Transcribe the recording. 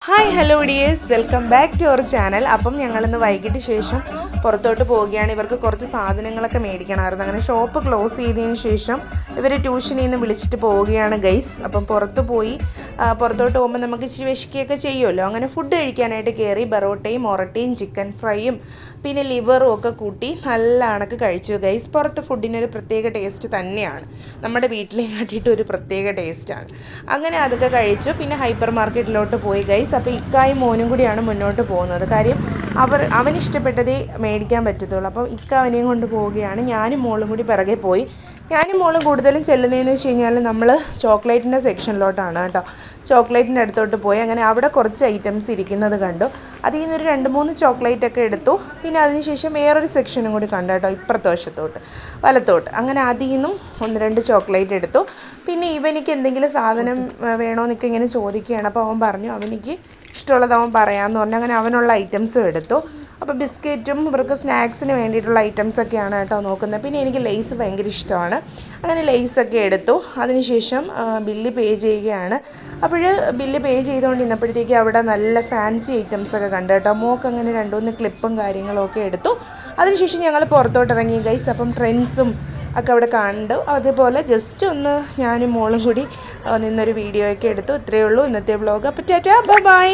Hi hello dears, welcome back to our channel. അപ്പം ഞങ്ങളിന്ന് വൈകിട്ട് ശേഷം പുറത്തോട്ട് പോവുകയാണ്. ഇവർക്ക് കുറച്ച് സാധനങ്ങളൊക്കെ മേടിക്കണമായിരുന്നു. അങ്ങനെ ഷോപ്പ് ക്ലോസ് ചെയ്തതിന് ശേഷം ഇവർ ട്യൂഷനിൽ നിന്ന് വിളിച്ചിട്ട് പോവുകയാണ് ഗൈസ്. അപ്പം പുറത്തോട്ട് പോകുമ്പോൾ നമുക്ക് ഇച്ചിരി വിശക്കുകയൊക്കെ ചെയ്യുമല്ലോ. അങ്ങനെ ഫുഡ് കഴിക്കാനായിട്ട് കയറി ബറോട്ടയും മൊറട്ടയും ചിക്കൻ ഫ്രൈയും പിന്നെ ലിവറും ഒക്കെ കൂട്ടി നല്ല കണക്ക് കഴിച്ചു ഗൈസ്. പുറത്ത് ഫുഡിനൊരു പ്രത്യേക ടേസ്റ്റ് തന്നെയാണ്, നമ്മുടെ വീട്ടിലെ കാട്ടിയിട്ട് ഒരു പ്രത്യേക ടേസ്റ്റാണ്. അങ്ങനെ അതൊക്കെ കഴിച്ചു. പിന്നെ ഹൈപ്പർ മാർക്കറ്റിലോട്ട് പോയി ഗൈസ്. അപ്പോൾ ഇക്കായും മോനും കൂടിയാണ് മുന്നോട്ട് പോകുന്നത്. കാര്യം അവനിഷ്ടപ്പെട്ടതേ മേടിക്കാൻ പറ്റത്തുള്ളൂ. അപ്പോൾ ഇക്ക അവനെയും കൊണ്ട് പോവുകയാണ്. ഞാനും മോളും കൂടി പിറകെ പോയി. ഞാനും മോളും കൂടുതലും ചെല്ലുന്നതെന്ന് വെച്ച് കഴിഞ്ഞാൽ നമ്മൾ ചോക്ലേറ്റിൻ്റെ സെക്ഷനിലോട്ടാണ് കേട്ടോ. ചോക്ലേറ്റിൻ്റെ അടുത്തോട്ട് പോയി. അങ്ങനെ അവിടെ കുറച്ച് ഐറ്റംസ് ഇരിക്കുന്നത് കണ്ടു. അതിൽ നിന്നൊരു 2-3 ചോക്ലേറ്റൊക്കെ എടുത്തു. പിന്നെ അതിനുശേഷം വേറൊരു സെക്ഷനും കൂടി കണ്ടു കേട്ടോ, ഇപ്പുറത്തെ വശത്തോട്ട് വലത്തോട്ട്. അങ്ങനെ അതിൽ നിന്നും 1-2 ചോക്ലേറ്റ് എടുത്തു. പിന്നെ ഇവനിക്ക് എന്തെങ്കിലും സാധനം വേണമെന്നൊക്കെ ഇങ്ങനെ ചോദിക്കുകയാണ്. അപ്പോൾ അവൻ പറഞ്ഞു അവനിക്ക് ഇഷ്ടമുള്ളത് അവൻ പറയാമെന്ന് പറഞ്ഞു. അങ്ങനെ അവനുള്ള ഐറ്റംസും എടുത്തു. അപ്പോൾ ബിസ്ക്കറ്റും ഇവർക്ക് സ്നാക്സിന് വേണ്ടിയിട്ടുള്ള ഐറ്റംസൊക്കെയാണ് കേട്ടോ നോക്കുന്നത്. പിന്നെ എനിക്ക് ലേസ് ഭയങ്കര ഇഷ്ടമാണ്. അങ്ങനെ ലേസൊക്കെ എടുത്തു. അതിനുശേഷം ബില്ല് പേ ചെയ്യുകയാണ്. അപ്പോൾ ബില്ല് പേ ചെയ്തുകൊണ്ടിരുന്നപ്പോഴത്തേക്ക് അവിടെ നല്ല ഫാൻസി ഐറ്റംസൊക്കെ കണ്ടു കേട്ടോ. മോൾക്ക് അങ്ങനെ 2-3 ക്ലിപ്പും കാര്യങ്ങളൊക്കെ എടുത്തു. അതിനുശേഷം ഞങ്ങൾ പുറത്തോട്ട് ഇറങ്ങി ഗൈസ്. അപ്പം ട്രെൻഡ്സും ഒക്കെ അവിടെ കണ്ടു. അതുപോലെ ജസ്റ്റ് ഒന്ന് ഞാനും മോളും കൂടി നിന്നൊരു വീഡിയോ ഒക്കെ എടുത്തു. ഇത്രയേ ഉള്ളൂ ഇന്നത്തെ വ്ളോഗ്. അപ്പോൾ ടാറ്റാ, ബൈ ബൈ.